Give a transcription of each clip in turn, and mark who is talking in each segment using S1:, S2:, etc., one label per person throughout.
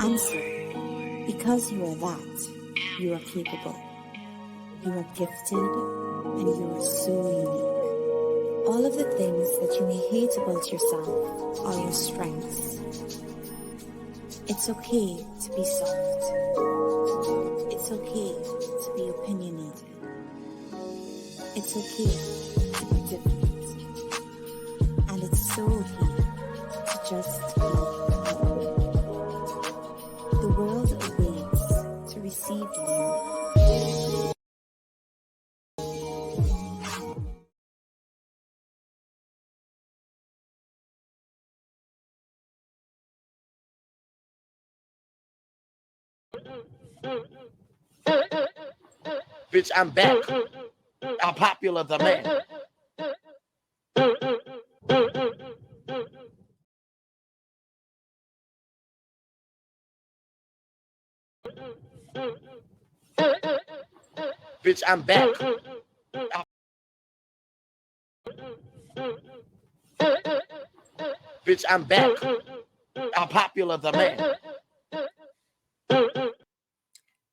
S1: Answer, because you are that, you are capable, you are gifted, and you are so unique. All of the things that you may hate about yourself are your strengths. It's okay to be soft. It's okay to be opinionated. It's okay to be different. And it's so okay to just be you. The world awaits to receive you.
S2: Bitch, I'm back. I'm popular the man. Bitch, I'm back. Bitch, I'm back. I'm popular the man.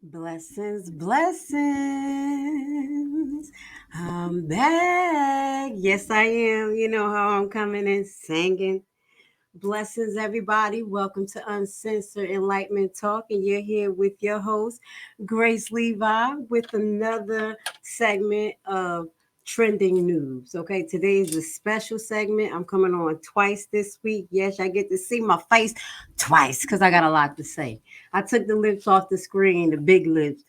S3: Blessings, blessings. I'm back. Yes, I am. You know how I'm coming in singing. Blessings, everybody. Welcome to Uncensored Enlightenment Talk. And you're here with your host, Grace Levi, with another segment of trending news. Okay, today is a special segment. I'm coming on twice this week. Yes, I get to see my face twice because I got a lot to say. I took the lips off the screen, the big lips,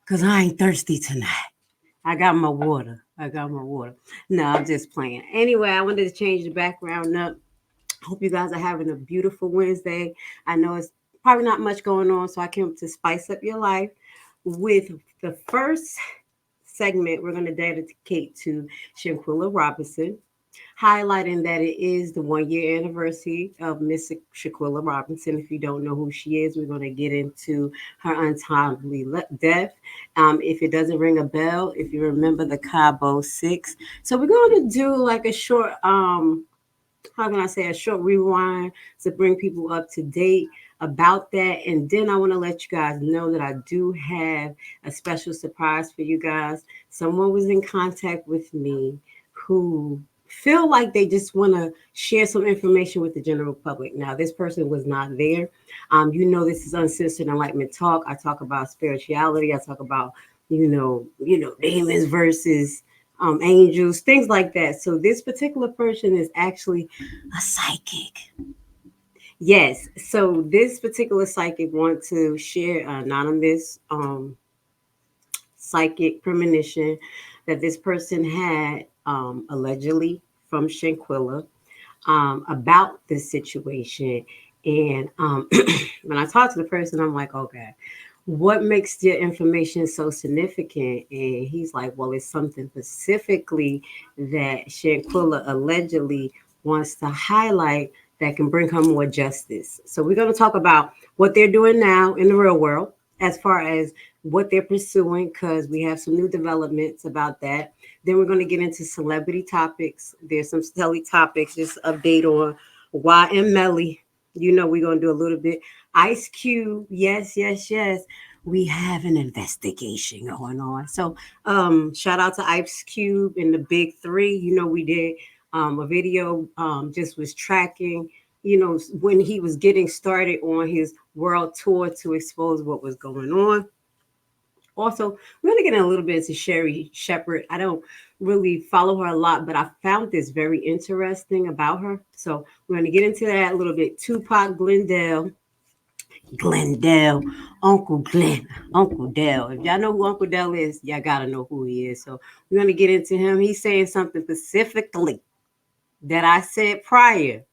S3: because I ain't thirsty tonight. I got my water. No, I'm just playing. Anyway, I wanted to change the background up. Hope you guys are having a beautiful Wednesday. I know it's probably not much going on, so I came to spice up your life with the first segment we're going to dedicate to Shanquilla Robinson, highlighting that it is the 1 year anniversary of Miss Shanquilla Robinson. If you don't know who she is, we're going to get into her untimely death. If it doesn't ring a bell, if you remember the Cabo Six. So we're going to do like a short how can I say, a short rewind to bring people up to date about that. And then I want to let you guys know that I do have a special surprise for you guys. Someone was in contact with me who feel like they just want to share some information with the general public. Now, this person was not there. This is Uncensored Enlightenment Talk. I talk about spirituality. I talk about, demons versus angels, things like that. So this particular person is actually a psychic. Yes. So this particular psychic want to share an anonymous psychic premonition that this person had allegedly from Shanquilla about this situation. And when I talked to the person, I'm like, okay, what makes your information so significant? And he's like, well, it's something specifically that Shanquilla allegedly wants to highlight that can bring her more justice. So we're going to talk about what they're doing now in the real world as far as what they're pursuing, because we have some new developments about that. Then we're going to get into celebrity topics. There's some silly topics, just update on why and Melly. We're going to do a little bit. Ice Cube, yes, yes, yes. We have an investigation going on. So shout out to Ice Cube and the Big Three. We did a video, just was tracking, when he was getting started on his world tour to expose what was going on. Also, we're going to get in a little bit into Sherry Shepherd. I don't really follow her a lot, but I found this very interesting about her. So we're going to get into that a little bit. Tupac Glendale, Uncle Glenn, Uncle Dell. If y'all know who Uncle Dell is, y'all got to know who he is. So we're going to get into him. He's saying something specifically that I said prior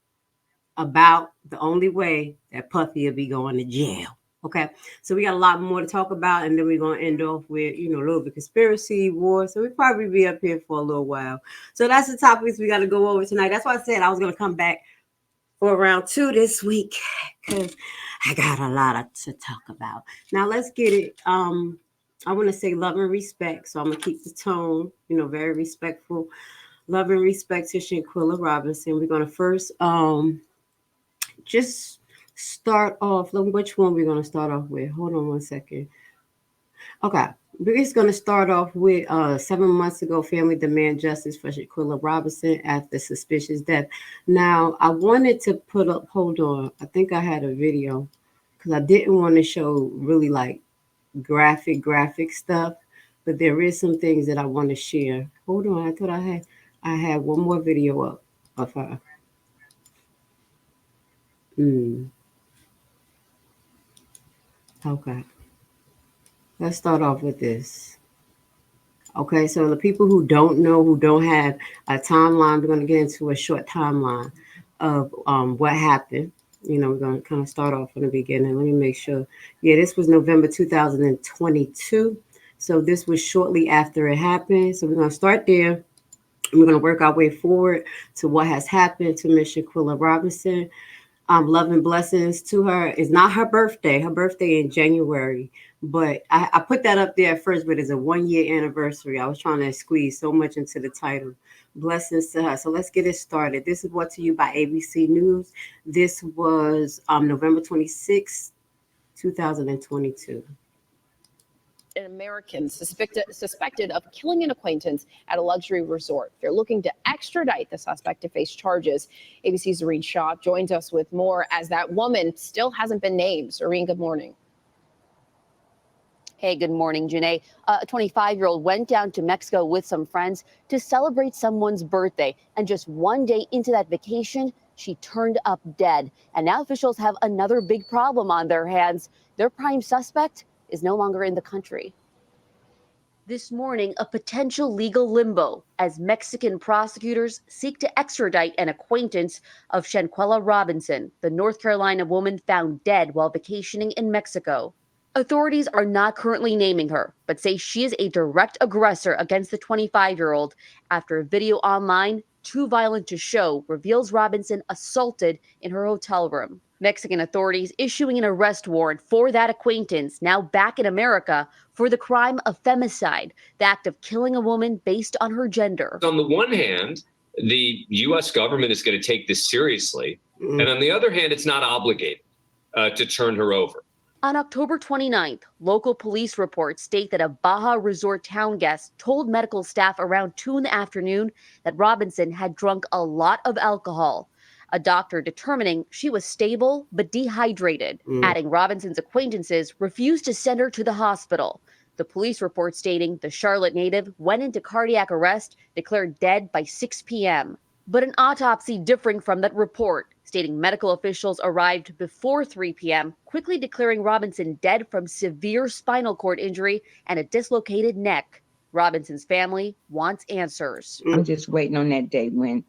S3: about the only way that Puffy will be going to jail. Okay, so we got a lot more to talk about, and then we're gonna end off with a little bit conspiracy war. So we'll probably be up here for a little while. So that's the topics we got to go over tonight. That's why I said I was gonna come back for round 2 this week because I got a lot to talk about. Now let's get it. I want to say love and respect, so I'm gonna keep the tone, very respectful. Love and respect to Shanquilla Robinson. We're gonna first just start off. Which one we're going to start off with? Hold on one second. Okay. We're just going to start off with 7 months ago, family demand justice for Shanquilla Robinson after suspicious death. Now, I wanted to put up, hold on, I think I had a video because I didn't want to show really like graphic stuff, but there is some things that I want to share. Hold on, I thought I had one more video up of her. Okay, let's start off with this. Okay, so the people who don't know, who don't have a timeline, we're going to get into a short timeline of what happened. We're going to kind of start off from the beginning. Let me make sure. Yeah, this was November 2022. So this was shortly after it happened. So we're going to start there. We're going to work our way forward to what has happened to Miss Shanquilla Robinson. Love and blessings to her. It's not her birthday. Her birthday in January. But I put that up there at first, but it's a 1-year anniversary. I was trying to squeeze so much into the title. Blessings to her. So let's get it started. This is brought to you by ABC News. This was November 26, 2022.
S4: An American suspected of killing an acquaintance at a luxury resort. They're looking to extradite the suspect to face charges. ABC's Zareen Shaw joins us with more as that woman still hasn't been named. Zareen, good morning.
S5: Hey, good morning, Janae. A 25-year-old went down to Mexico with some friends to celebrate someone's birthday. And just one day into that vacation, she turned up dead. And now officials have another big problem on their hands. Their prime suspect is no longer in the country. This morning, a potential legal limbo as Mexican prosecutors seek to extradite an acquaintance of Shanquella Robinson, the North Carolina woman found dead while vacationing in Mexico. Authorities are not currently naming her, but say she is a direct aggressor against the 25-year-old after a video online, too violent to show, reveals Robinson assaulted in her hotel room. Mexican authorities issuing an arrest warrant for that acquaintance, now back in America, for the crime of femicide, the act of killing a woman based on her gender.
S6: On the one hand, the U.S. government is going to take this seriously, and on the other hand, it's not obligated to turn her over.
S5: On October 29th, local police reports state that a Baja Resort town guest told medical staff around 2 in the afternoon that Robinson had drunk a lot of alcohol. A doctor determining she was stable but dehydrated, adding Robinson's acquaintances refused to send her to the hospital. The police report stating the Charlotte native went into cardiac arrest, declared dead by 6 p.m. But an autopsy differing from that report, stating medical officials arrived before 3 p.m., quickly declaring Robinson dead from severe spinal cord injury and a dislocated neck. Robinson's family wants answers.
S7: I'm just waiting on that day when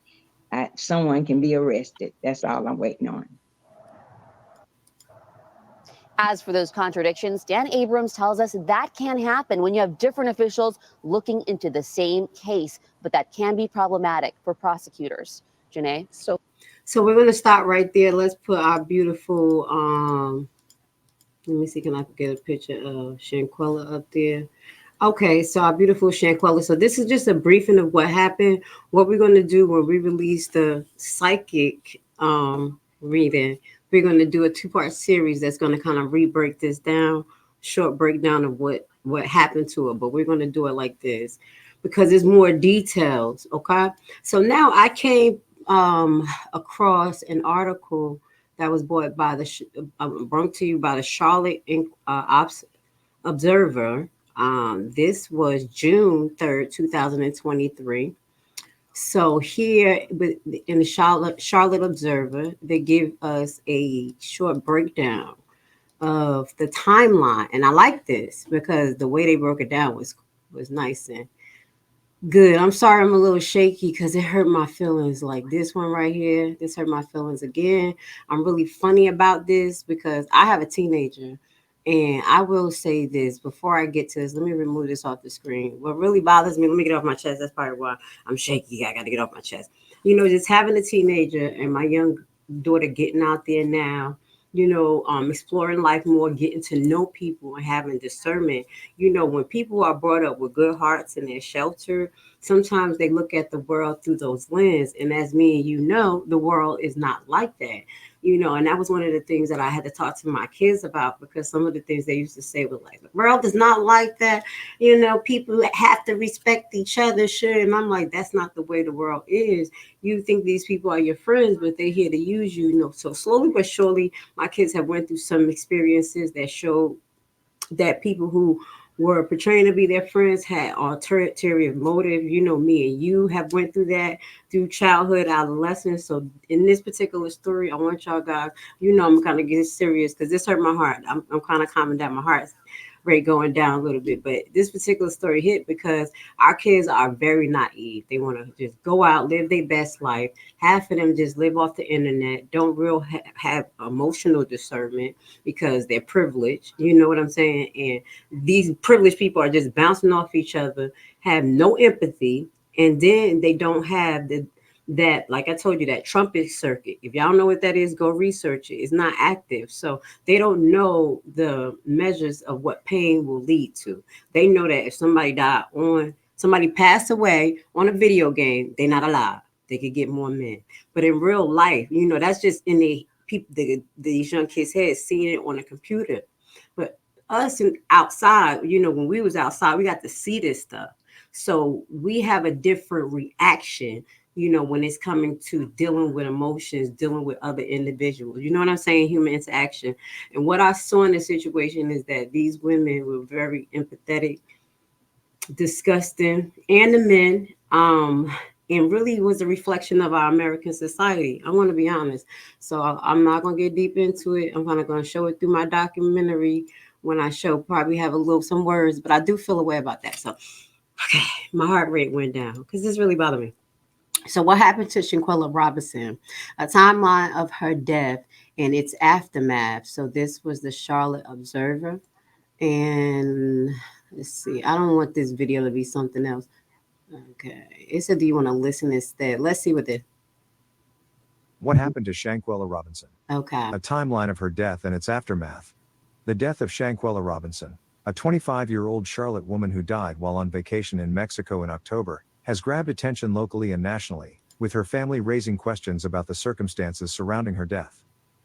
S7: someone can be arrested. That's all I'm waiting on.
S5: As for those contradictions, Dan Abrams tells us that can happen when you have different officials looking into the same case, but that can be problematic for prosecutors. Janae?
S3: So we're going to stop right there. Let's put our beautiful, let me see, can I get a picture of Shanquella up there? Okay, so our beautiful Shanquella. So this is just a briefing of what happened. What we're going to do when we release the psychic reading, we're going to do a 2-part series that's going to kind of re-break this down, short breakdown of what happened to her. But we're going to do it like this because there's more details, okay? So now I came across an article that was brought to you by the Charlotte Observer. This was June 3rd, 2023. So here in the Charlotte Observer, they give us a short breakdown of the timeline. And I like this because the way they broke it down was nice and good. I'm sorry I'm a little shaky because it hurt my feelings. Like this one right here, this hurt my feelings again. I'm really funny about this because I have a teenager. And I will say this before I get to this. Let me remove this off the screen. What really bothers me, let me get off my chest. That's probably why I'm shaky. I got to get off my chest. Just having a teenager and my young daughter getting out there now, exploring life more, getting to know people and having discernment. When people are brought up with good hearts and they're sheltered, sometimes they look at the world through those lenses. And as me and the world is not like that. you know, and that was one of the things that I had to talk to my kids about, because some of the things they used to say were like, the world is not like that. You know, people have to respect each other, sure. And I'm like, that's not the way the world is. You think these people are your friends, but they're here to use you, you know. So slowly but surely, my kids have went through some experiences that show that people who were portraying to be their friends had ulterior motive. You know, me and you have went through that through childhood, adolescence. So in this particular story, I want y'all guys, you know, I'm kind of getting serious because this hurt my heart. I'm kind of calming down, my heart rate going down a little bit. But this particular story hit because our kids are very naive. They want to just go out, live their best life. Half of them just live off the internet, don't real have emotional discernment because they're privileged. You know what I'm saying? And these privileged people are just bouncing off each other, have no empathy, and then they don't have that, like I told you, that trumpet circuit. If y'all know what that is, go research it. It's not active. So they don't know the measures of what pain will lead to. They know that if somebody passed away on a video game, they're not alive. They could get more men. But in real life, you know, that's just in these young kids' heads, seeing it on a computer. But us outside, you know, when we was outside, we got to see this stuff. So we have a different reaction, you know, when it's coming to dealing with emotions, dealing with other individuals. You know what I'm saying? Human interaction. And what I saw in the situation is that these women were very empathetic, disgusting, and the men, and really was a reflection of our American society. I want to be honest. So I'm not going to get deep into it. I'm going to show it through my documentary when I show, probably have some words, but I do feel a way about that. So, okay, my heart rate went down because this really bothered me. So what happened to Shanquella Robinson? A timeline of her death and its aftermath. So this was the Charlotte Observer. And let's see. I don't want this video to be something else. Okay. It said, do you want to listen instead? Let's see what this.
S8: What happened to Shanquella Robinson?
S3: Okay.
S8: A timeline of her death and its aftermath. The death of Shanquella Robinson, a 25-year-old Charlotte woman who died while on vacation in Mexico in October, has grabbed attention locally and nationally, with her family raising questions about the circumstances surrounding her death.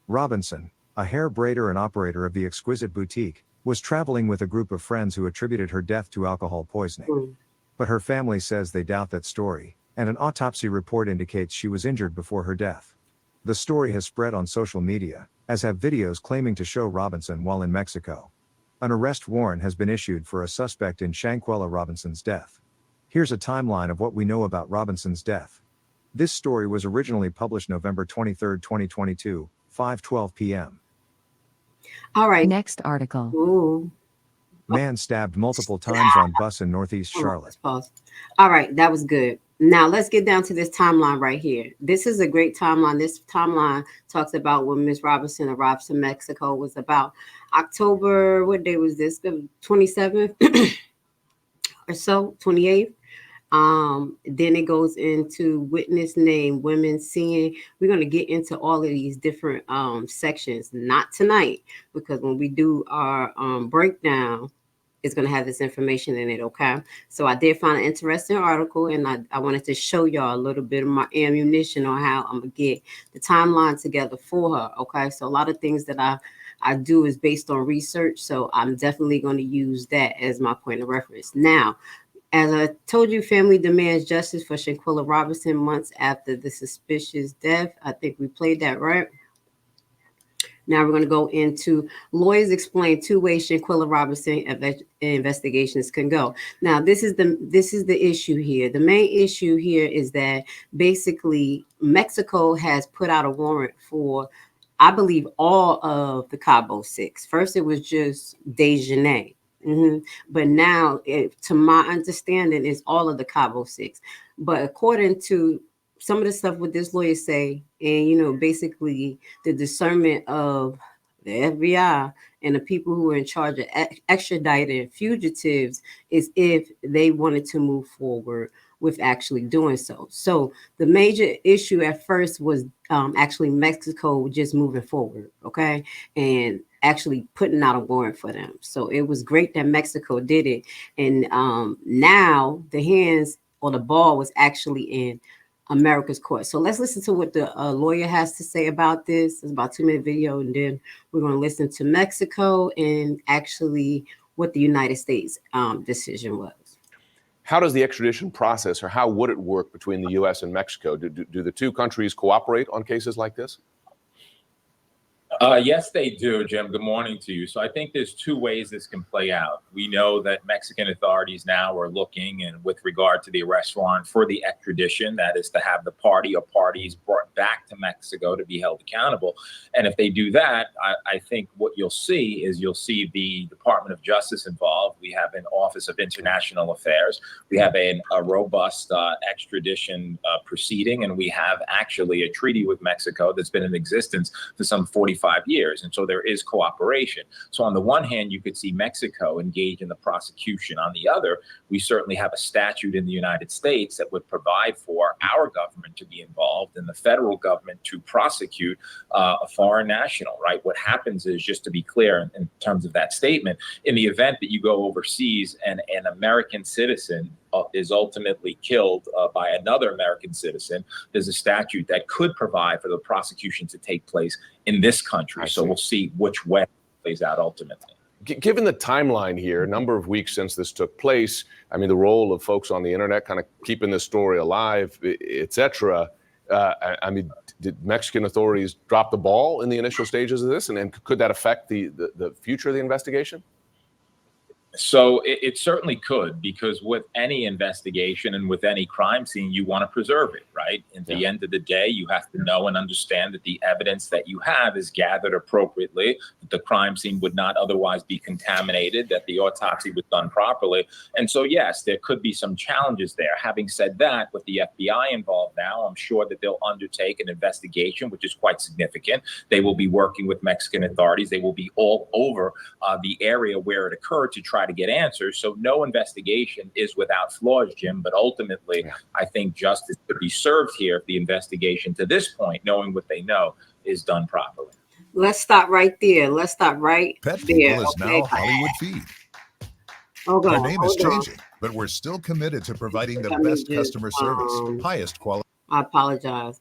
S8: Robinson, a hair braider and operator of the exquisite boutique, was traveling with a group of friends who attributed her death to alcohol poisoning. But her family says they doubt that story, and an autopsy report indicates she was injured before her death. The story has spread on social media, as have videos claiming to show Robinson while in Mexico. An arrest warrant has been issued for a suspect in Shanquella Robinson's death. Here's a timeline of what we know about Robinson's death. This story was originally published November 23, 2022, 5:12 p.m.
S3: All right.
S9: Next article.
S3: Ooh.
S8: Man stabbed multiple times on bus in Northeast Charlotte.
S3: Let's pause. All right, that was good. Now let's get down to this timeline right here. This is a great timeline. This timeline talks about when Miss Robinson arrived to Mexico. It was about October, what day was this? The 27th or so, 28th. Then it goes into witness name, women seeing. We're going to get into all of these different sections, not tonight, because when we do our breakdown, it's going to have this information in it, okay? So I did find an interesting article, and I wanted to show y'all a little bit of my ammunition on how I'm going to get the timeline together for her, okay? So a lot of things that I do is based on research, so I'm definitely going to use that as my point of reference. Now, as I told you, family demands justice for Shanquella Robinson months after the suspicious death. I think we played that, right? Now we're going to go into lawyers explain two ways Shanquella Robinson investigations can go. Now this is the issue here. The main issue here is that basically Mexico has put out a warrant for, I believe, all of the Cabo Six. First, it was just Dejanay. But now, to my understanding, it's all of the Cabo Six. But according to some of the stuff what this lawyer say, and you know, basically the discernment of the FBI and the people who are in charge of extraditing fugitives is if they wanted to move forward with actually doing so. So the major issue at first was actually Mexico just moving forward, okay, and actually putting out a warrant for them. So it was great that Mexico did it, and now the hands or the ball was actually in America's court. So let's listen to what the lawyer has to say about this. It's about a 2-minute video, and then we're going to listen to Mexico and actually what the United States decision was.
S9: How does the extradition process, or how would it work between the U.S. and Mexico? Do the two countries cooperate on cases like this?
S10: Yes, they do, Jim. Good morning to you. So I think there's two ways this can play out. We know that Mexican authorities now are looking, and with regard to the arrest warrant for the extradition, that is to have the party or parties brought back to Mexico to be held accountable. And if they do that, I think what you'll see is the Department of Justice involved. We have an Office of International Affairs. We have a robust extradition proceeding, and we have actually a treaty with Mexico that's been in existence for some 45 years. And so there is cooperation. So on the one hand, you could see Mexico engage in the prosecution. On the other, we certainly have a statute in the United States that would provide for our government to be involved and the federal government to prosecute a foreign national, right? What happens is, just to be clear in terms of that statement, in the event that you go overseas and an American citizen is ultimately killed by another American citizen, there's a statute that could provide for the prosecution to take place in this country. So we'll see which way it plays out ultimately.
S9: Given the timeline here, a number of weeks since this took place, I mean, the role of folks on the internet kind of keeping this story alive, et cetera. I mean, did Mexican authorities drop the ball in the initial stages of this? And could that affect the future of the investigation?
S10: So it certainly could, because with any investigation and with any crime scene, you want to preserve it, right? At the end of the day, you have to know and understand that the evidence that you have is gathered appropriately, that the crime scene would not otherwise be contaminated, that the autopsy was done properly. And so, yes, there could be some challenges there. Having said that, with the FBI involved now, I'm sure that they'll undertake an investigation, which is quite significant. They will be working with Mexican authorities. They will be all over the area where it occurred to try to get answers. So no investigation is without flaws, Jim, but ultimately, I think justice could be served here if the investigation to this point, knowing what they know, is done properly.
S3: Let's stop right there. Let's stop right
S11: Pet
S3: there.
S11: People is now Hollywood Feed. Our name is changing, but we're still committed to providing the best customer service, highest quality.
S3: I apologize.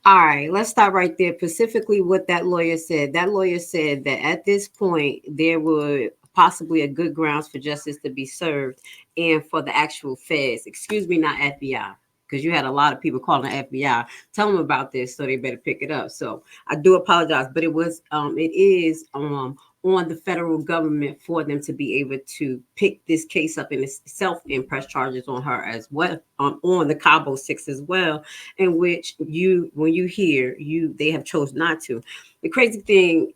S3: All right, let's stop right there. Specifically what that lawyer said. That lawyer said that at this point, there would possibly a good grounds for justice to be served and for the actual feds, excuse me, not FBI, because you had a lot of people calling the FBI, tell them about this, so they better pick it up. So I do apologize, but it is on the federal government for them to be able to pick this case up in itself and press charges on her as well, on the Cabo 6 as well, in which when you hear they have chosen not to. The crazy thing,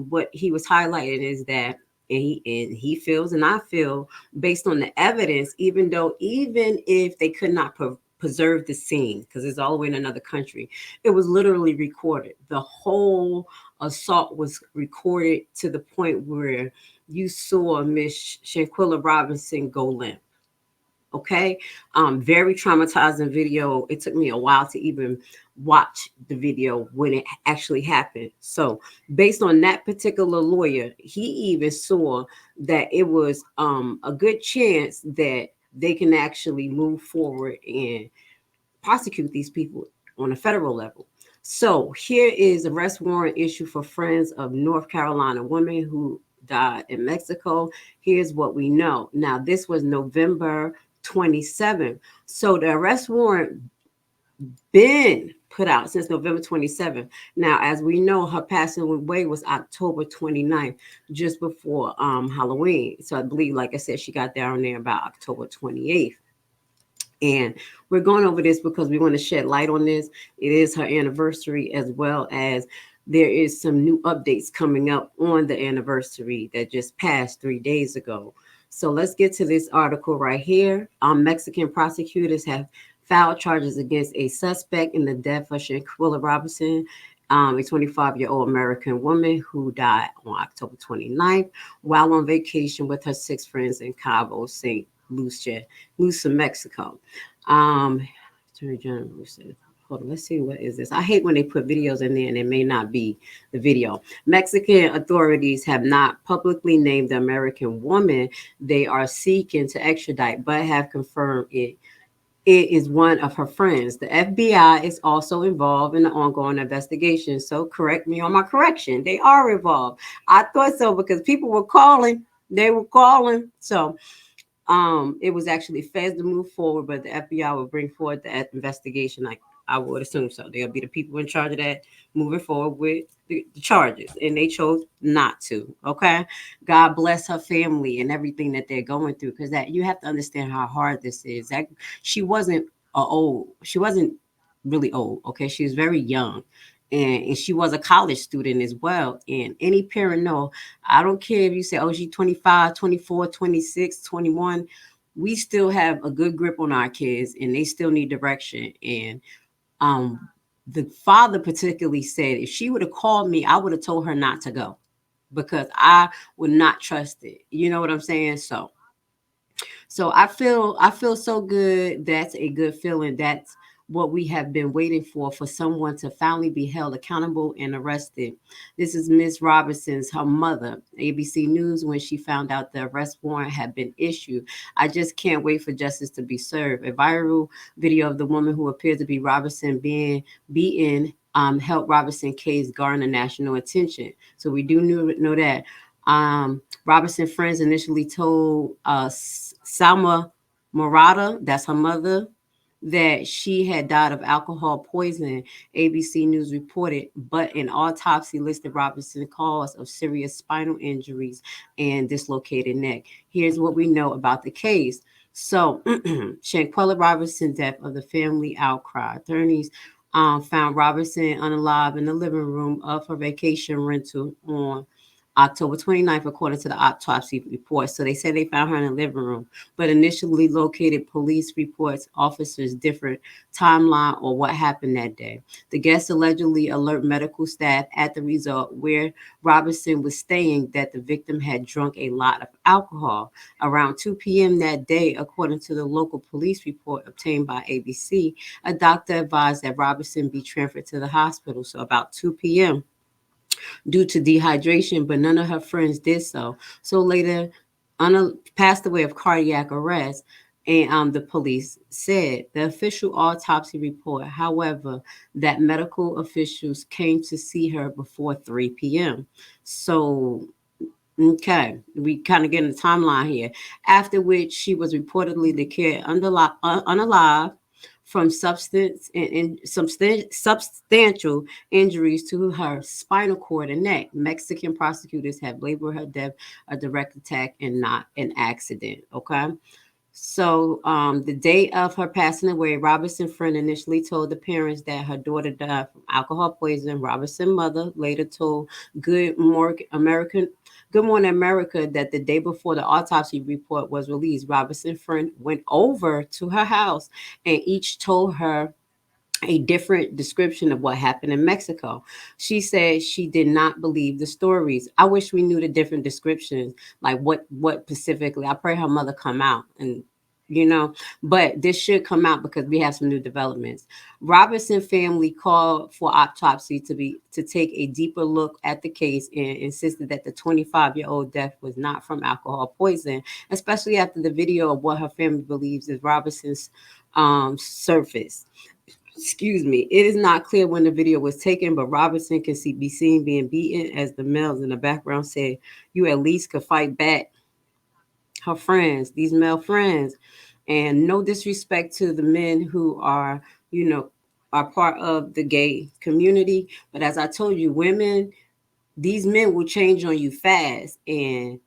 S3: what he was highlighting is that, and he feels, and I feel, based on the evidence, even if they could not preserve the scene because it's all the way in another country, it was literally recorded. The whole assault was recorded to the point where you saw Miss Shanquilla Robinson go limp. Okay, very traumatizing video. It took me a while to even watch the video when it actually happened. So based on that particular lawyer, he even saw that it was a good chance that they can actually move forward and prosecute these people on a federal level. So here is arrest warrant issued for friends of North Carolina women who died in Mexico. Here's what we know. Now, this was November 27. So the arrest warrant been put out since November 27. Now, as we know, her passing away was October 29th, just before Halloween. So I believe, like I said, she got down there about October 28th. And we're going over this because we want to shed light on this. It is her anniversary, as well as there is some new updates coming up on the anniversary that just passed 3 days ago. So let's get to this article right here. Mexican prosecutors have filed charges against a suspect in the death of Shanquilla Robinson, a 25-year-old American woman who died on October 29th while on vacation with her 6 friends in Cabo St. Lucia, Mexico. Attorney General said, hold on, let's see, what is this? I hate when they put videos in there and it may not be the video. Mexican authorities have not publicly named the American woman they are seeking to extradite, but have confirmed it it is one of her friends. The FBI is also involved in the ongoing investigation. So correct me on my correction. They are involved. I thought so because people were calling. They were calling. So it was actually feds to move forward, but the FBI will bring forward that investigation. I would assume so. They'll be the people in charge of that moving forward with the charges, and they chose not to. Okay, God bless her family and everything that they're going through, because that you have to understand how hard this is. That she wasn't she wasn't really old. Okay, she was very young. And she was a college student as well. And any parent know, I don't care if you say, oh, she's 25, 24, 26, 21. We still have a good grip on our kids and they still need direction. And the father particularly said, if she would have called me, I would have told her not to go because I would not trust it. You know what I'm saying? So I feel so good. That's a good feeling. That's what we have been waiting for someone to finally be held accountable and arrested. This is Miss Robinson's, her mother, ABC News, when she found out the arrest warrant had been issued. I just can't wait for justice to be served. A viral video of the woman who appeared to be Robinson being beaten helped Robinson case garner national attention. So we do know that. Robinson friends initially told Salma Murata, that's her mother, that she had died of alcohol poisoning, ABC News reported, but an autopsy listed Robinson's cause of serious spinal injuries and dislocated neck. Here's what we know about the case. So, Shanquella Robinson death of the family outcry. Attorneys found Robinson unalive in the living room of her vacation rental on October 29th, according to the autopsy report. So they said they found her in the living room, but initially located police reports officers different timeline or what happened that day. The guests allegedly alert medical staff at the resort where Robinson was staying that the victim had drunk a lot of alcohol. Around 2 p.m. that day, according to the local police report obtained by ABC, a doctor advised that Robinson be transferred to the hospital. So about 2 p.m. due to dehydration, but none of her friends did so. So later, Anna passed away of cardiac arrest. And the police said the official autopsy report, however, that medical officials came to see her before 3 p.m. So, okay, we kind of get in the timeline here. After which she was reportedly declared unalive from substantial injuries to her spinal cord and neck. Mexican prosecutors have labeled her death a direct attack and not an accident. Okay. So the day of her passing away, Robinson friend initially told the parents that her daughter died from alcohol poisoning. Robinson mother later told Good Morning America that the day before the autopsy report was released, Robinson friend went over to her house and each told her a different description of what happened in Mexico. She said she did not believe the stories. I wish we knew the different descriptions, like what specifically. I pray her mother come out and but this should come out because we have some new developments. Robinson family called for autopsy to take a deeper look at the case and insisted that the 25-year-old death was not from alcohol poisoning, especially after the video of what her family believes is Robinson's surface. Excuse me. It is not clear when the video was taken, but Robinson can be seen being beaten as the males in the background said, "You at least could fight back." Her friends, these male friends, and no disrespect to the men who are, are part of the gay community. But as I told you, women, these men will change on you fast. And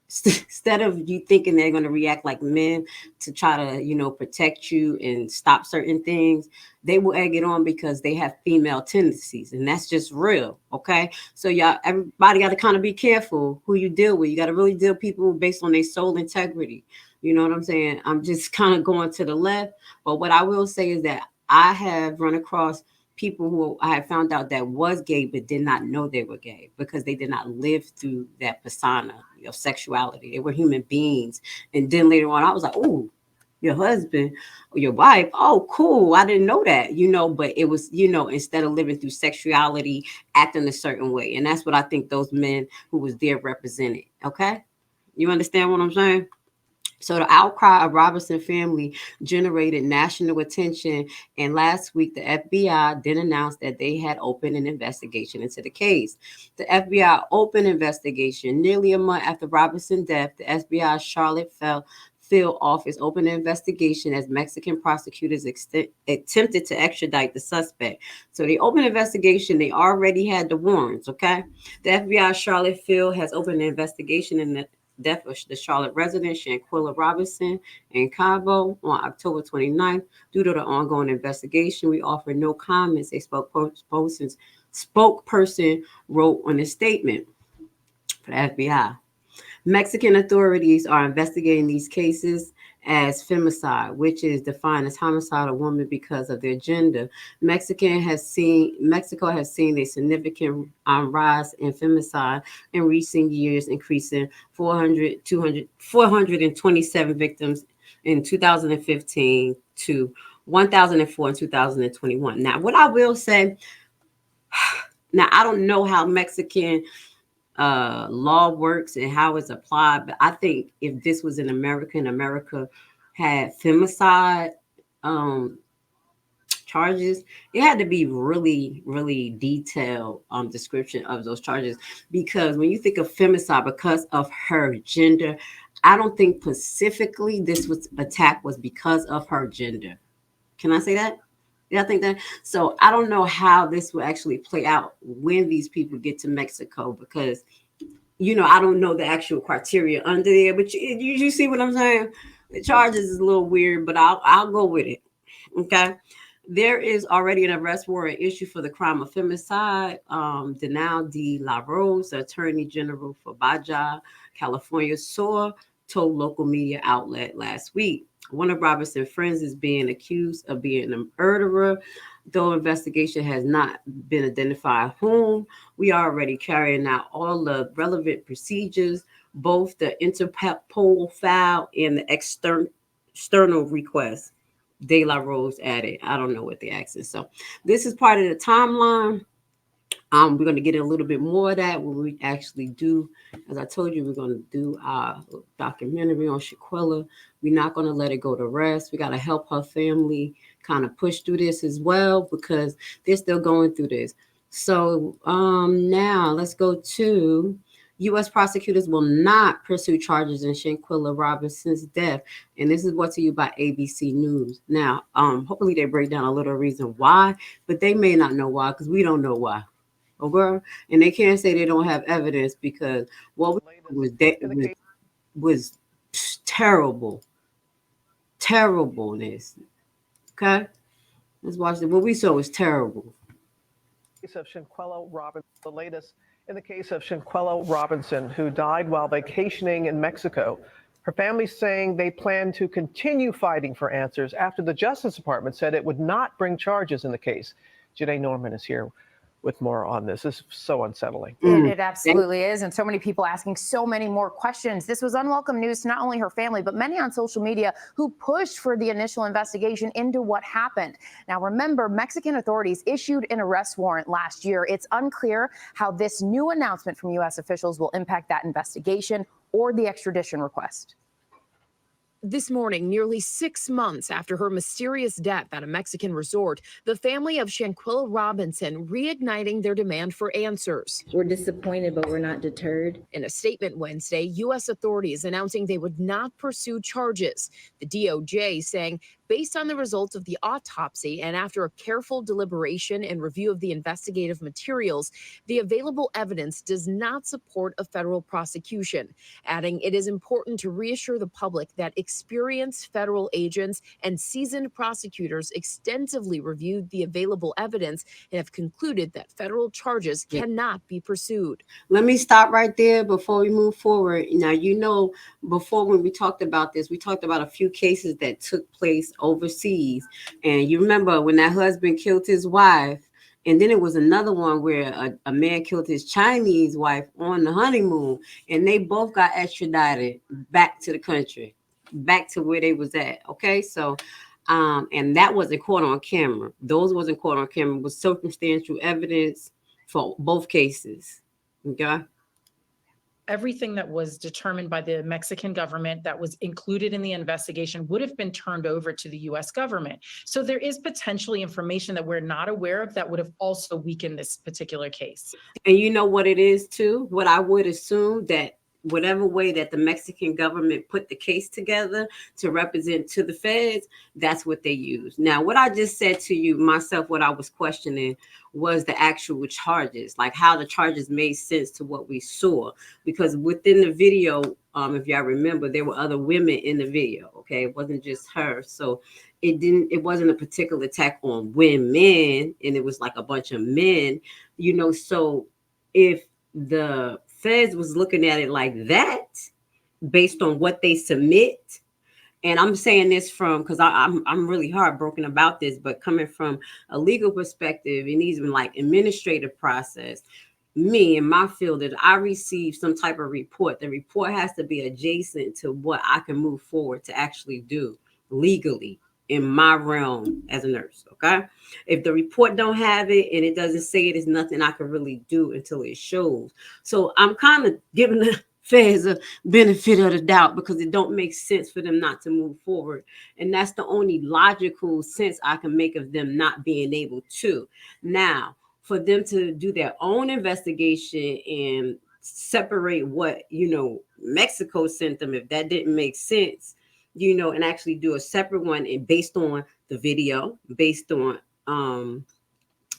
S3: instead of you thinking they're going to react like men to try to protect you and stop certain things, they will egg it on because they have female tendencies, and that's just real. Okay, so y'all, everybody got to kind of be careful who you deal with. You got to really deal with people based on their soul integrity. You know what I'm saying? I'm just kind of going to the left, but what I will say is that I have run across people who I had found out that was gay but did not know they were gay because they did not live through that persona of sexuality. They were human beings. And then later on, I was like, oh, your husband or your wife, oh, cool. I didn't know that, but it was, instead of living through sexuality, acting a certain way. And that's what I think those men who was there represented. Okay. You understand what I'm saying? So the outcry of Robinson family generated national attention, and last week the FBI then announced that they had opened an investigation into the case. The FBI opened investigation nearly a month after Robinson's death. The FBI's Charlotte field office opened an investigation as Mexican prosecutors attempted to extradite the suspect. So they opened an investigation. They already had the warrants, okay? The FBI Charlotte field has opened an investigation in the death of the Charlotte resident Shanquilla Robinson in Cabo on October 29th. Due to the ongoing investigation, we offer no comments, a spokesperson wrote on a statement for the FBI. Mexican authorities are investigating these cases as femicide, which is defined as homicide of a woman because of their gender. Mexico has seen a significant rise in femicide in recent years, increasing 427 victims in 2015 to 1,004 in 2021. Now, what I will say, now I don't know how Mexican law works and how it's applied, but I think if this was in America and America had femicide charges, it had to be really, really detailed description of those charges, because when you think of femicide because of her gender, I don't think specifically this attack was because of her gender. Can I say that? Yeah, I think that. So I don't know how this will actually play out when these people get to Mexico, because, I don't know the actual criteria under there. But you see what I'm saying? The charges is a little weird, but I'll go with it. Okay. There is already an arrest warrant issued for the crime of femicide. Denal de la Rose, the Attorney General for Baja, California, told local media outlet last week. One of Robinson's friends is being accused of being a murderer. Though investigation has not been identified whom, we are already carrying out all the relevant procedures, both the Interpol file and the external request. De La Rose added. I don't know what the accent. So this is part of the timeline. We're going to get a little bit more of that when we actually do. As I told you, we're going to do our documentary on Shanquella. We're not going to let it go to rest. We got to help her family kind of push through this as well, because they're still going through this. So now let's go to U.S. prosecutors will not pursue charges in Shanquilla Robinson's death. And this is brought to you by ABC News. Now, hopefully they break down a little reason why, but they may not know why, because we don't know why. Okay, and they can't say they don't have evidence, because what was terribleness. Okay, let's watch it. What we saw was terrible.
S12: Of Shanquella Robinson, the latest in the case of Shanquella Robinson, who died while vacationing in Mexico. Her family saying they plan to continue fighting for answers after the Justice Department said it would not bring charges in the case. Janae Norman is here with more on this. This is so unsettling.
S13: It absolutely is. And so many people asking so many more questions. This was unwelcome news to not only her family, but many on social media who pushed for the initial investigation into what happened. Now, remember, Mexican authorities issued an arrest warrant last year. It's unclear how this new announcement from U.S. officials will impact that investigation or the extradition request.
S4: This morning, nearly 6 months after her mysterious death at a Mexican resort, the family of Shanquilla Robinson reigniting their demand for answers.
S1: We're disappointed, but we're not deterred.
S4: In a statement Wednesday, U.S. authorities announcing they would not pursue charges. The DOJ saying, based on the results of the autopsy and after a careful deliberation and review of the investigative materials, the available evidence does not support a federal prosecution, adding it is important to reassure the public that experienced federal agents and seasoned prosecutors extensively reviewed the available evidence and have concluded that federal charges cannot be pursued.
S3: Let me stop right there before we move forward. Now, before when we talked about this, we talked about a few cases that took place overseas. And you remember when that husband killed his wife, and then it was another one where a man killed his Chinese wife on the honeymoon, and they both got extradited back to the country, back to where they was at. Okay, so and that wasn't caught on camera. Those wasn't caught on camera. It was circumstantial evidence for both cases. Okay.
S14: everything that was determined by the Mexican government that was included in the investigation would have been turned over to the US government. So there is potentially information that we're not aware of that would have also weakened this particular case.
S3: And you know what it is too? What I would assume that whatever way that the Mexican government put the case together to represent to the feds, that's what they use. Now, what I just said to you myself, what I was questioning was the actual charges, like how the charges made sense to what we saw. Because within the video, if y'all remember, there were other women in the video. Okay, it wasn't just her. So it wasn't a particular attack on women, and it was like a bunch of men, you know. So if the feds was looking at it like that, based on what they submit, and I'm saying this from because I'm really heartbroken about this, but coming from a legal perspective and even like administrative process, me in my field, that I receive some type of report, the report has to be adjacent to what I can move forward to actually do legally in my realm as a nurse. Okay, if the report don't have it and it doesn't say it, is nothing I can really do until it shows. So I'm kind of giving the feds a benefit of the doubt because it don't make sense for them not to move forward, and that's the only logical sense I can make of them not being able to. Now, for them to do their own investigation and separate what, you know, Mexico sent them, if that didn't make sense, you know, and actually do a separate one and based on the video, based on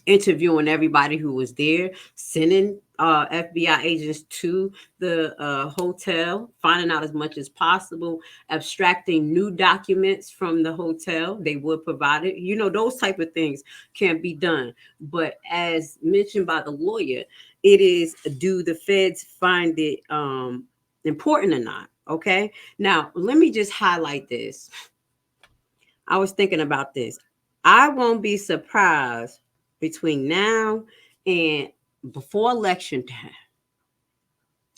S3: interviewing everybody who was there, sending FBI agents to the hotel, finding out as much as possible, abstracting new documents from the hotel. They would provide it. You know, those type of things can be done. But as mentioned by the lawyer, it is, do the feds find it important or not? Okay. Now, let me just highlight this. I was thinking about this. I won't be surprised between now and before election time.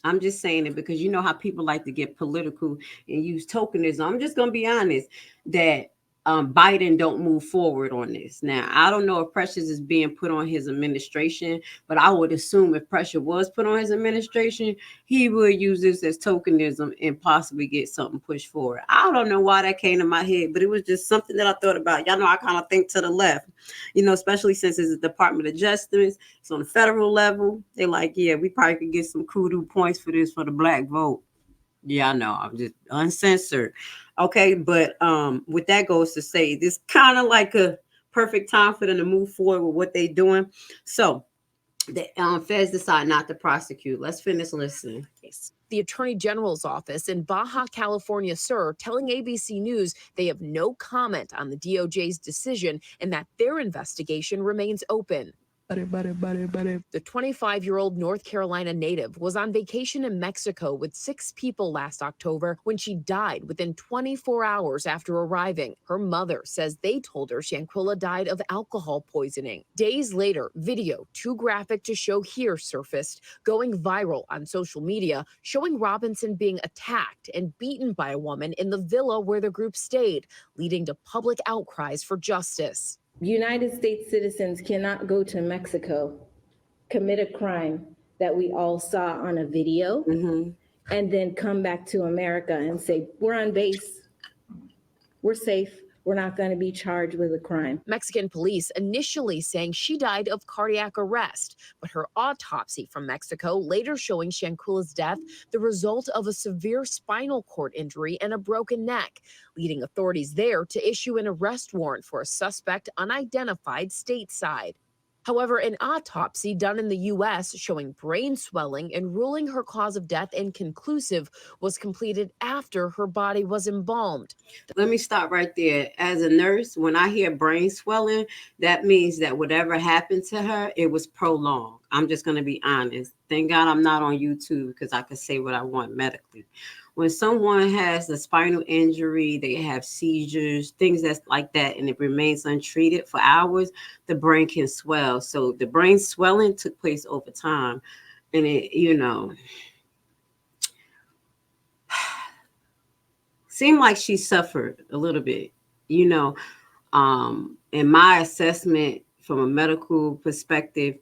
S3: I'm just saying it because you know how people like to get political and use tokenism. I'm just going to be honest that Biden don't move forward on this. Now, I don't know if pressure is being put on his administration, but I would assume if pressure was put on his administration, he would use this as tokenism and possibly get something pushed forward. I don't know why that came to my head, but it was just something that I thought about. Y'all know I kind of think to the left, you know, especially since it's the Department of Justice. It's on the federal level. They're like, yeah, we probably could get some kudu points for this for the black vote. Yeah, I know. I'm just uncensored. Okay, but what that goes to say, this kind of like a perfect time for them to move forward with what they're doing. So the feds decide not to prosecute. Let's finish listening.
S4: The Attorney General's office in Baja California Sur telling ABC News they have no comment on the DOJ's decision and that their investigation remains open. The 25-year-old North Carolina native was on vacation in Mexico with 6 people last October when she died within 24 hours after arriving. Her mother says they told her Shanquilla died of alcohol poisoning. Days later, video too graphic to show here surfaced, going viral on social media, showing Robinson being attacked and beaten by a woman in the villa where the group stayed, leading to public outcries for justice.
S15: United States citizens cannot go to Mexico, commit a crime that we all saw on a video, and then come back to America and say, we're on base, we're safe, we're not going to be charged with a crime.
S4: Mexican police initially saying she died of cardiac arrest, but her autopsy from Mexico later showing Shanquilla's death the result of a severe spinal cord injury and a broken neck, leading authorities there to issue an arrest warrant for a suspect unidentified stateside. However, an autopsy done in the U.S. showing brain swelling and ruling her cause of death inconclusive was completed after her body was embalmed.
S3: Let me stop right there. As a nurse, when I hear brain swelling, that means that whatever happened to her, it was prolonged. I'm just going to be honest. Thank God I'm not on YouTube because I could say what I want medically. When someone has a spinal injury, they have seizures, things that's like that, and it remains untreated for hours, the brain can swell. So the brain swelling took place over time. And it, you know, seemed like she suffered a little bit, you know. In my assessment from a medical perspective,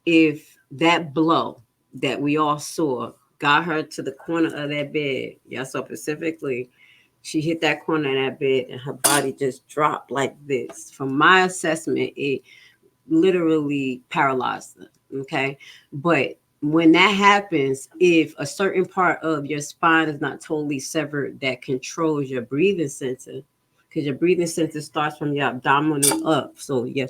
S3: if that blow that we all saw got her to the corner of that bed. Yeah, so specifically, she hit that corner of that bed and her body just dropped like this. From my assessment, it literally paralyzed her. Okay. But when that happens, if a certain part of your spine is not totally severed, that controls your breathing center, because your breathing center starts from your abdominal up. So your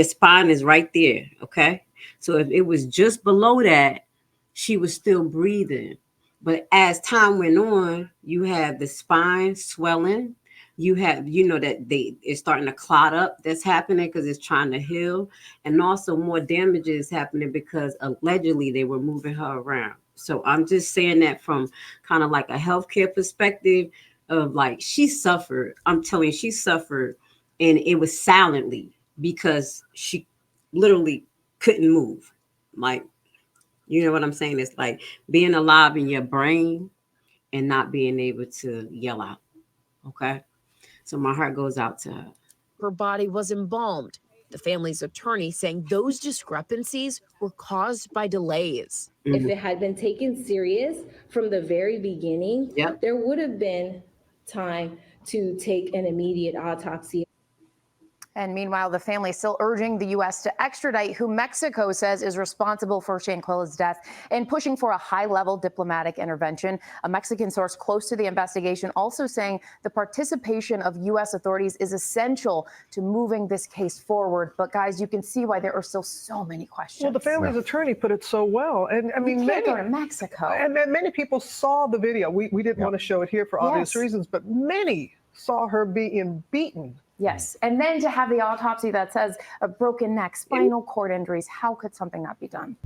S3: spine is right there. Okay. So if it was just below that, she was still breathing. But as time went on, you have the spine swelling. You have, that it's starting to clot up. That's happening because it's trying to heal. And also more damage is happening because allegedly they were moving her around. So I'm just saying that from kind of like a healthcare perspective of like she suffered. I'm telling you, she suffered, and it was silently because she literally couldn't move. Like, you know what I'm saying? It's like being alive in your brain and not being able to yell out. Okay. So my heart goes out to her.
S16: Her body was embalmed. The family's attorney saying those discrepancies were caused by delays.
S15: If it had been taken serious from the very beginning, there would have been time to take an immediate autopsy.
S13: And meanwhile, the family is still urging the U.S. to extradite who Mexico says is responsible for Shanquella's death and pushing for a high-level diplomatic intervention. A Mexican source close to the investigation also saying the participation of U.S. authorities is essential to moving this case forward. But guys, you can see why there are still so many questions.
S12: Well, the family's attorney put it so well. And I mean,
S13: can't go to Mexico.
S12: And many people saw the video. We didn't want to show it here for obvious reasons, but many saw her being beaten.
S13: Yes. And then to have the autopsy that says a broken neck, spinal cord injuries, how could something not be done?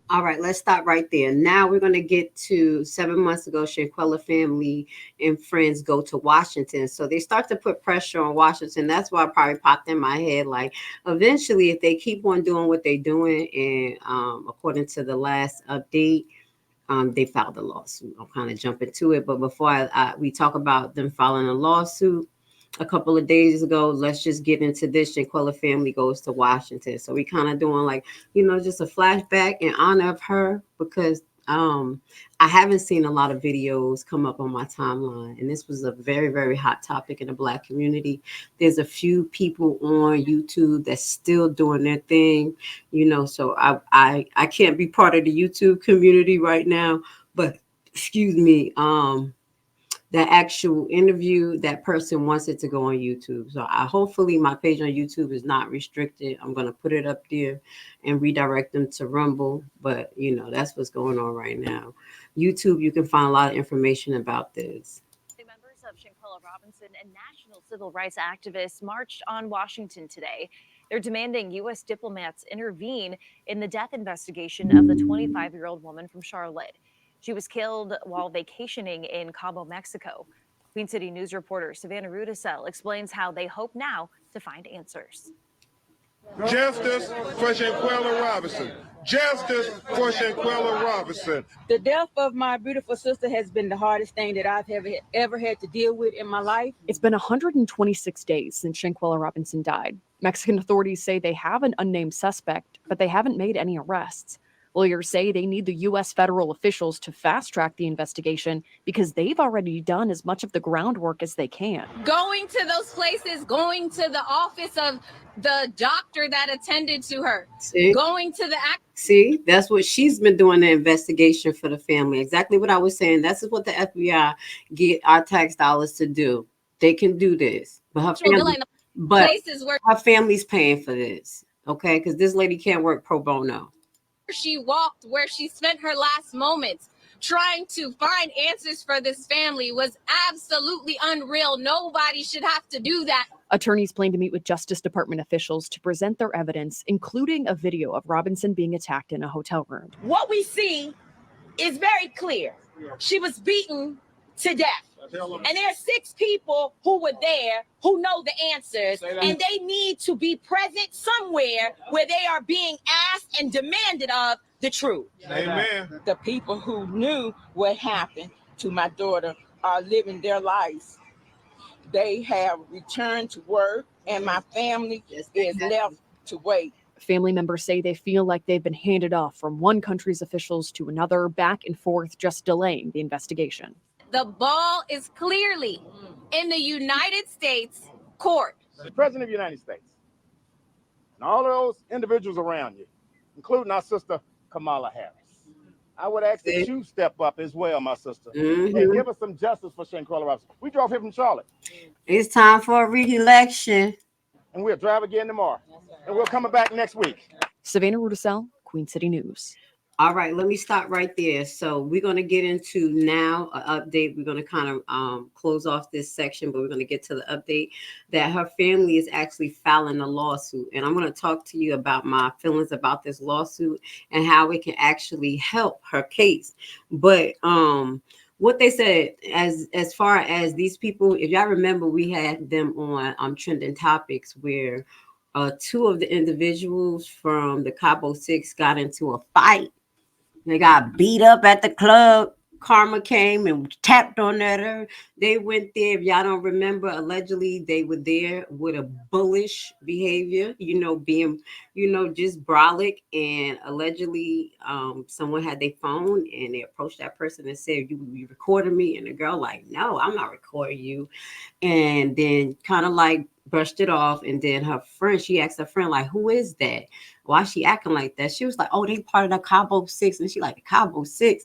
S3: All right, let's stop right there. Now we're going to get to 7 months ago, Shanquella family and friends go to Washington. So they start to put pressure on Washington. That's why it probably popped in my head. Like, eventually, if they keep on doing what they're doing, and according to the last update, they filed a lawsuit. I'll kind of jump into it. But before we talk about them filing a lawsuit, a couple of days ago, let's just get into this. Shanquella family goes to Washington. So we kind of doing like, just a flashback in honor of her, because I haven't seen a lot of videos come up on my timeline. And this was a very, very hot topic in the Black community. There's a few people on YouTube that's still doing their thing, so I can't be part of the YouTube community right now, but excuse me, the actual interview, that person wants it to go on YouTube. So hopefully my page on YouTube is not restricted. I'm going to put it up there and redirect them to Rumble. But, that's what's going on right now. YouTube, you can find a lot of information about this.
S17: Members of Shanquella Robinson and national civil rights activists marched on Washington today. They're demanding U.S. diplomats intervene in the death investigation of the 25-year-old woman from Charlotte. She was killed while vacationing in Cabo, Mexico. Queen City News reporter Savannah Rudisell explains how they hope now to find answers.
S18: Justice for Shanquella Robinson. Justice for Shanquella Robinson.
S19: The death of my beautiful sister has been the hardest thing that I've ever had to deal with in my life.
S20: It's been 126 days since Shanquella Robinson died. Mexican authorities say they have an unnamed suspect, but they haven't made any arrests. Lawyers say they need the U.S. federal officials to fast-track the investigation because they've already done as much of the groundwork as they can.
S21: Going to those places, going to the office of the doctor that attended to her, going to the...
S3: See, that's what she's been doing, the investigation for the family. Exactly what I was saying. That's what the FBI get our tax dollars to do. They can do this. But her family's paying for this, okay? Because this lady can't work pro bono.
S21: She walked, where she spent her last moments trying to find answers for this family, was absolutely unreal. Nobody should have to do that.
S20: Attorneys plan to meet with Justice Department officials to present their evidence, including a video of Robinson being attacked in a hotel room.
S22: What we see is very clear. She was beaten to death. And there are 6 people who were there who know the answers, and they need to be present somewhere where they are being asked and demanded of the truth.
S18: Amen.
S19: The people who knew what happened to my daughter are living their lives. They have returned to work, and my family is left to wait.
S20: Family members say they feel like they've been handed off from one country's officials to another, back and forth, just delaying the investigation.
S21: The ball is clearly in the United States court.
S2: The President of the United States and all of those individuals around you, including our sister Kamala Harris, I would ask that you step up as well, my sister, and give us some justice for Shanquella Robinson. We drove here from Charlotte.
S3: It's time for a re-election.
S2: And we'll drive again tomorrow. And we're coming back next week.
S20: Savannah Rudisell, Queen City News.
S3: All right, let me stop right there. So we're going to get into now an update. We're going to kind of close off this section, but we're going to get to the update that her family is actually filing a lawsuit. And I'm going to talk to you about my feelings about this lawsuit and how it can actually help her case. But what they said, as far as these people, if y'all remember, we had them on Trending Topics where two of the individuals from the Cabo Six got into a fight. They got beat up at the club. Karma came and tapped on her. They went there. If y'all don't remember, allegedly they were there with a bullish behavior, being, just brolic. And allegedly someone had their phone and they approached that person and said, you recording me? And the girl like, no, I'm not recording you. And then kind of like brushed it off. And then her friend, she asked her friend, like, who is that? Why she acting like that? She was like, oh, they part of the Cabo Six. And she like, the Cabo Six.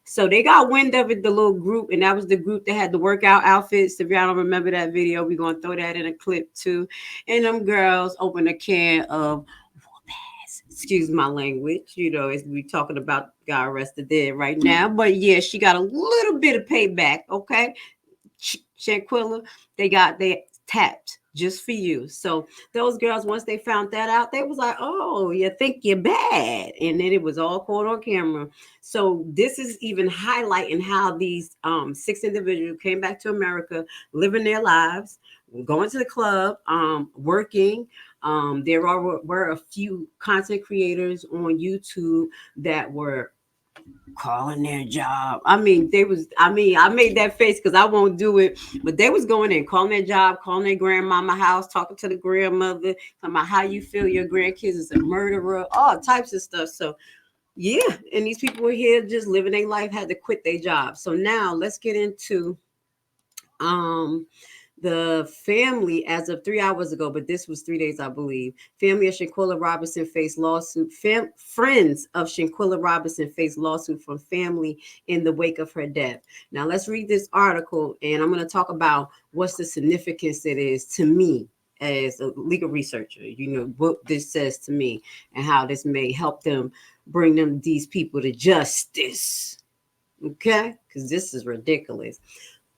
S3: So they got wind of it, the little group, and that was the group that had the workout outfits. If y'all don't remember that video, we're going to throw that in a clip too. And them girls opened a can of whoop-ass. Excuse my language, as we talking about got arrested there right now. But yeah, she got a little bit of payback, okay? Shanquilla, they tapped just for you. So those girls, once they found that out, they was like, oh, you think you're bad. And then it was all caught on camera. So this is even highlighting how these 6 individuals came back to America, living their lives, going to the club, working. There were a few content creators on YouTube that were calling their job. I made that face because I won't do it, but they was going in, calling their job, calling their grandmama house, talking to the grandmother, talking about how you feel your grandkids is a murderer, all types of stuff. So yeah, and these people were here just living their life, had to quit their job. So now let's get into the family, as of 3 hours ago, but this was 3 days, I believe. Family of Shanquella Robinson faced lawsuit. Friends of Shanquella Robinson faced lawsuit from family in the wake of her death. Now let's read this article, and I'm going to talk about what's the significance it is to me as a legal researcher. What this says to me and how this may help them bring these people to justice. Okay, because this is ridiculous.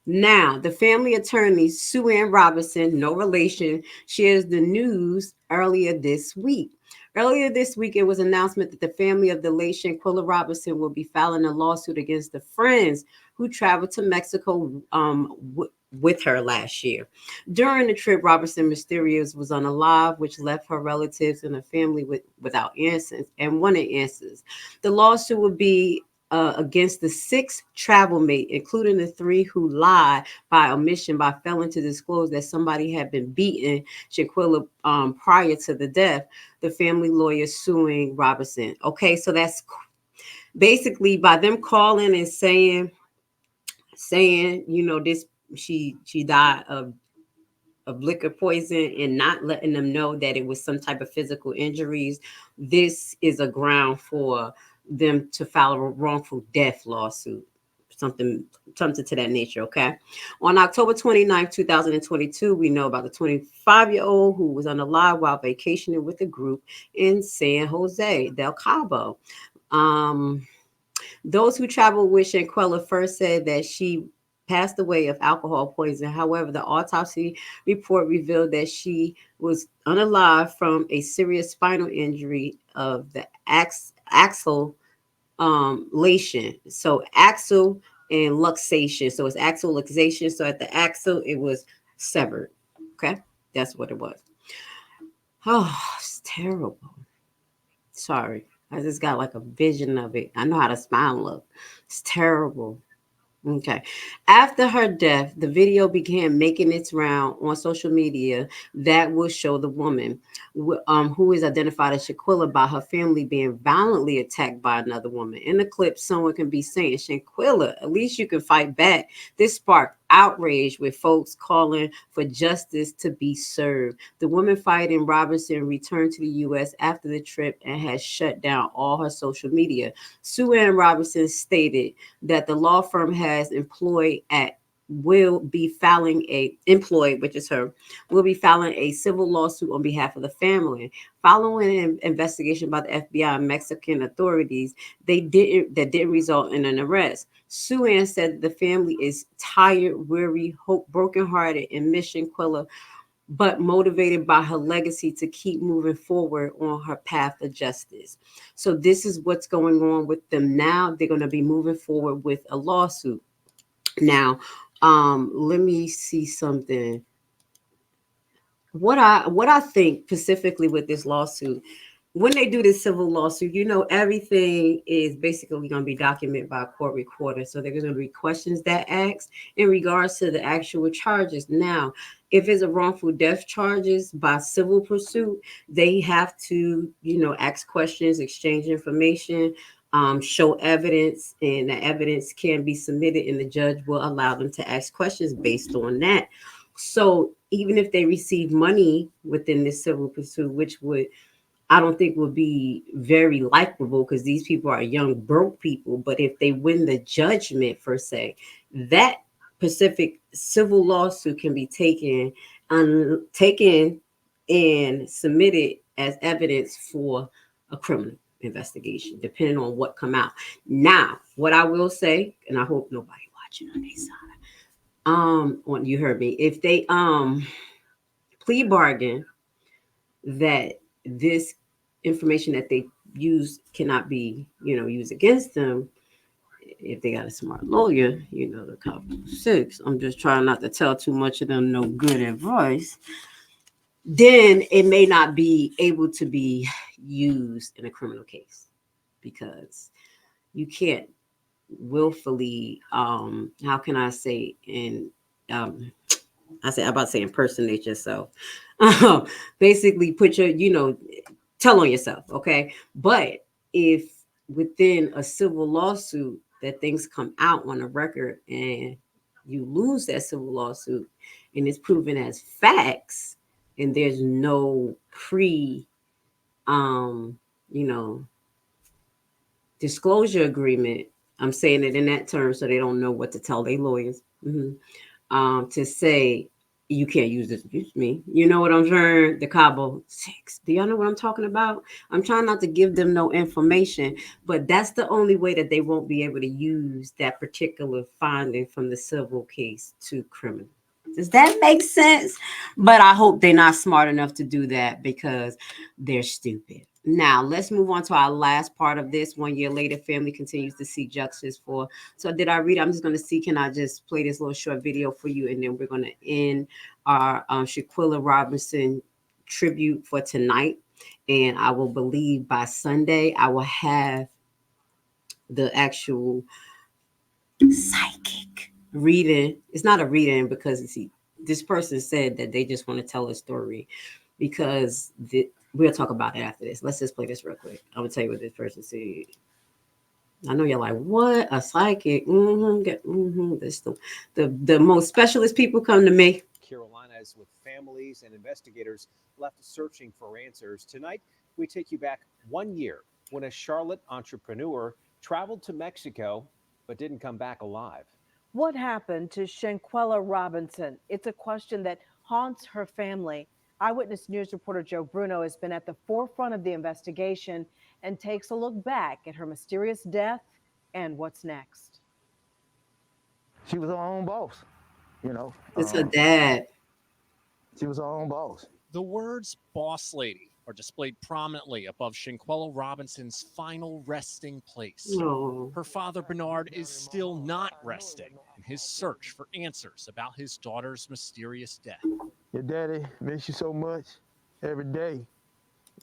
S3: Now, the family attorney, Sue Ann Robinson, no relation, shares the news earlier this week. Earlier this week, it was an announcement that the family of the late Shanquella Robinson will be filing a lawsuit against the friends who traveled to Mexico with her last year. During the trip, Robinson Mysterious was unalive, which left her relatives and her family without answers and wanted answers. The lawsuit would be against the 6 travel mates, including the 3 who lied by omission by failing to disclose that somebody had been beaten Shanquilla prior to the death. The family lawyer suing Robinson. Okay, so that's basically by them calling and saying, this she died of liquor poison and not letting them know that it was some type of physical injuries. This is a ground for them to file a wrongful death lawsuit, something to that nature. Okay. On October 29th, 2022, we know about the 25-year-old who was unalive while vacationing with a group in San Jose del Cabo. Those who traveled with Shanquella first said that she passed away of alcohol poisoning. However, the autopsy report revealed that she was unalive from a serious spinal injury of the axillation. So axle and luxation. So it's axle luxation. So at the axle, it was severed. Okay, that's what it was. Oh, it's terrible. Sorry, I just got like a vision of it. I know how the spine look. It's terrible. Okay. After her death, the video began making its round on social media that will show the woman, who is identified as Shanquilla by her family, being violently attacked by another woman. In the clip, someone can be saying, "Shanquilla, at least you can fight back." This sparked outrage with folks calling for justice to be served. The woman fighting Robinson returned to the U.S. after the trip and has shut down all her social media. Sue Ann Robinson stated that the law firm has employed which is her, will be filing a civil lawsuit on behalf of the family. Following an investigation by the FBI and Mexican authorities, that didn't result in an arrest. Sue Ann said the family is tired, weary, brokenhearted, and miss Shanquilla, but motivated by her legacy to keep moving forward on her path of justice. So this is what's going on with them now. They're going to be moving forward with a lawsuit. Now, let me see something. What I think specifically with this lawsuit, when they do this civil lawsuit, everything is basically going to be documented by a court recorder. So there's going to be questions that asked in regards to the actual charges. Now, if it's a wrongful death charges by civil pursuit, they have to, ask questions, exchange information, show evidence, and the evidence can be submitted, and the judge will allow them to ask questions based on that. So even if they receive money within this civil pursuit, which I don't think would be very likable because these people are young, broke people. But if they win the judgment, per se, that specific civil lawsuit can be taken and submitted as evidence for a criminal investigation, depending on what come out. Now, what I will say, and I hope nobody watching on this side, you heard me. If they plea bargain that this information that they use cannot be, used against them, if they got a smart lawyer, the cop 6, I'm just trying not to tell too much of them no good advice, then it may not be able to be used in a criminal case, because you can't willfully, how can I say, I'm about to say impersonate yourself. Basically put your, tell on yourself, okay? But if within a civil lawsuit that things come out on a record and you lose that civil lawsuit and it's proven as facts, and there's no you know, disclosure agreement. I'm saying it in that term so they don't know what to tell their lawyers. To say you can't use this against me. You know what I'm saying? The Cabo 6. Do y'all know what I'm talking about? I'm trying not to give them no information, but that's the only way that they won't be able to use that particular finding from the civil case to criminal. Does that make sense? But I hope they're not smart enough to do that because they're stupid. Now, let's move on to our last part of this. 1 year later, family continues to seek justice for. So, did I read? I'm just going to see. Can I just play this little short video for you? And then we're going to end our Shanquilla Robinson tribute for tonight. And I will believe by Sunday, I will have the actual psychic reading. It's not a reading because, you see, this person said that they just want to tell a story because we'll talk about it after this. Let's just play this real quick. I'm gonna tell you what this person said. I know you're like, what? A psychic? This the most specialist people come to me.
S6: Carolinas, with families and investigators left searching for answers. Tonight, we take you back 1 year when a Charlotte entrepreneur traveled to Mexico but didn't come back alive.
S7: What happened to Shanquella Robinson? It's a question that haunts her family. Eyewitness News reporter Joe Bruno has been at the forefront of the investigation and takes a look back at her mysterious death and what's next.
S23: She was her own boss,
S3: It's her dad.
S23: She was her own boss.
S24: The words boss lady are displayed prominently above Shanquella Robinson's final resting place.
S3: Oh.
S24: Her father, Bernard, is still not resting in his search for answers about his daughter's mysterious death.
S23: Your daddy miss you so much every day.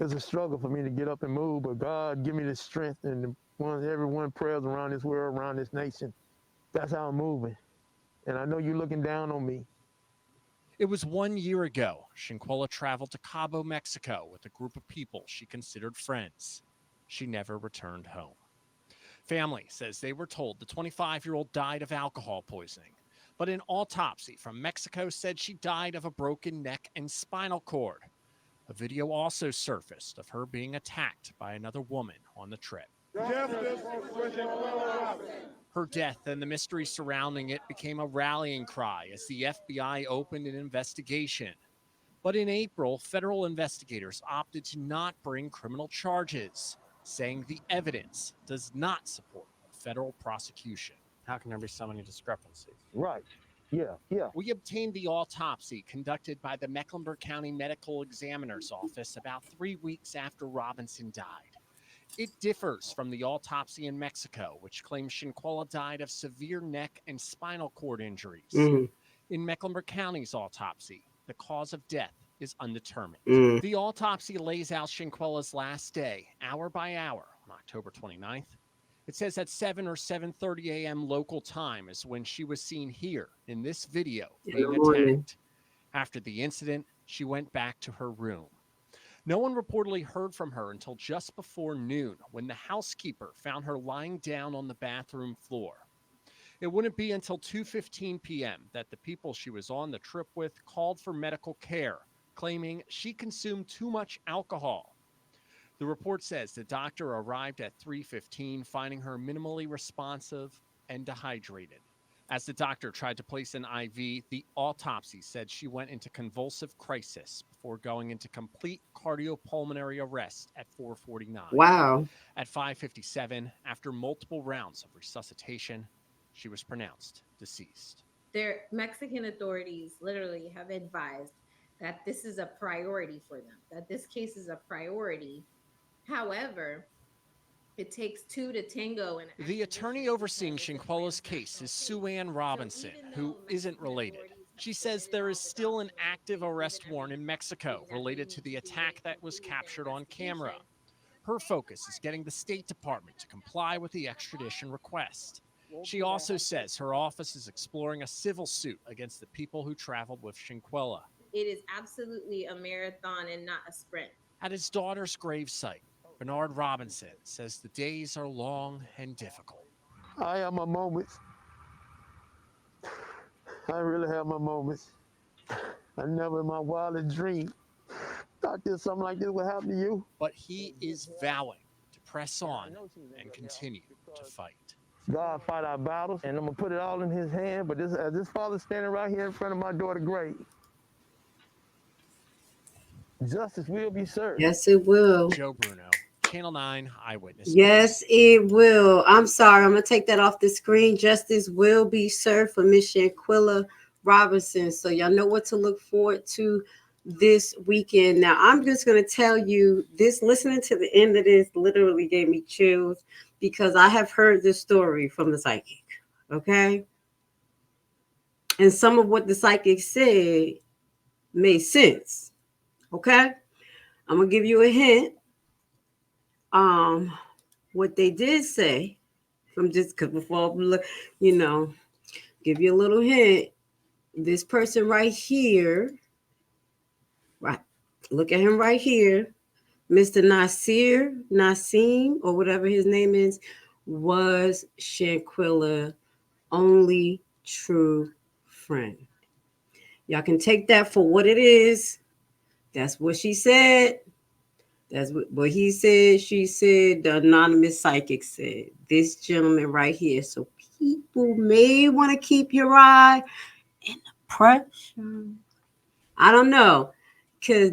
S23: It's a struggle for me to get up and move, but God give me the strength and everyone prayers around this world, around this nation, That's how I'm moving. And I know you're looking down on me.
S24: It was 1 year ago. Shanquella traveled to Cabo, Mexico with a group of people she considered friends. She never returned home. Family says they were told the 25-year-old died of alcohol poisoning, but an autopsy from Mexico said she died of a broken neck and spinal cord. A video also surfaced of her being attacked by another woman on the trip.
S18: Justice for Shanquella Robinson.
S24: Her death and the mystery surrounding it became a rallying cry as the FBI opened an investigation. But in April, federal investigators opted to not bring criminal charges, saying the evidence does not support a federal prosecution.
S6: How can there be so many discrepancies?
S23: Right. Yeah.
S24: We obtained the autopsy conducted by the Mecklenburg County Medical Examiner's Office about 3 weeks after Robinson died. It differs from the autopsy in Mexico, which claims Shanquella died of severe neck and spinal cord injuries. In Mecklenburg County's autopsy, the cause of death is undetermined. The autopsy lays out Shanquella's last day, hour by hour, on October 29th. It says at 7 or 7:30 a.m. local time is when she was seen here in this video being attacked. After the incident, she went back to her room. No one reportedly heard from her until just before noon, when the housekeeper found her lying down on the bathroom floor. It wouldn't be until 2:15 p.m. that the people she was on the trip with called for medical care, claiming she consumed too much alcohol. The report says the doctor arrived at 3:15, finding her minimally responsive and dehydrated. As the doctor tried to place an IV, the autopsy said she went into convulsive crisis before going into complete cardiopulmonary arrest at 4:49.
S3: Wow.
S24: At 5:57, after multiple rounds of resuscitation, she was pronounced deceased.
S15: Their Mexican authorities literally have advised that this is a priority for them, that this case is a priority. However, it takes two to tango. And
S24: the attorney overseeing Shanquella's case is Sue Ann Robinson, who isn't related. She says there is still an active arrest warrant in Mexico related to the attack that was captured on camera. Her focus is getting the State Department to comply with the extradition request. She also says her office is exploring a civil suit against the people who traveled with Shanquella.
S15: It is absolutely a marathon and not a sprint.
S24: At his daughter's gravesite, Bernard Robinson says the days are long and difficult.
S23: I have my moments. I really have my moments. I never in my wildest dream thought that something like this would happen to you.
S24: But he is vowing to press on and continue to fight.
S23: God fight our battles, and I'm going to put it all in his hand. But this father's standing right here in front of my daughter's grave. Justice will be served.
S3: Yes, it will.
S24: Joe Bruno, Channel 9 Eyewitness.
S3: Yes, it will. I'm sorry. I'm going to take that off the screen. Justice will be served for Miss Shanquilla Robinson. So y'all know what to look forward to this weekend. Now, I'm just going to tell you this. Listening to the end of this literally gave me chills because I have heard this story from the psychic. Okay. And some of what the psychic said made sense. Okay. I'm going to give you a hint. What they did say from just because before we look, give you a little hint. This person right here, right? Look at him right here, Mr. Nassim, or whatever his name is, was Shanquilla only true friend. Y'all can take that for what it is. That's what she said. That's what he said, she said, the anonymous psychic said. This gentleman right here. So people may want to keep your eye in the pressure. I don't know. Because,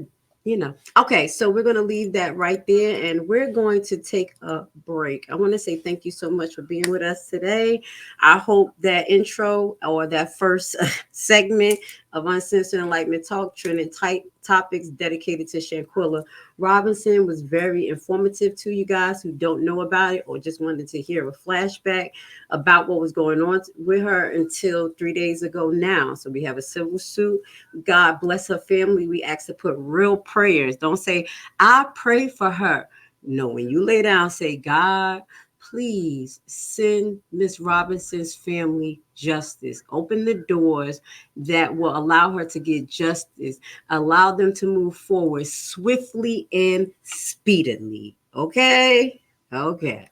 S3: Okay, so we're going to leave that right there. And we're going to take a break. I want to say thank you so much for being with us today. I hope that intro or that first segment of Uncensored Enlightenment Talk, trending tight topics dedicated to Shanquilla Robinson was very informative to you guys who don't know about it or just wanted to hear a flashback about what was going on with her until 3 days ago now. So we have a civil suit. God bless her family. We ask to put real prayers. Don't say, I pray for her. No, when you lay down, say, God, please send Miss Robinson's family justice. Open the doors that will allow her to get justice. Allow them to move forward swiftly and speedily. Okay? Okay.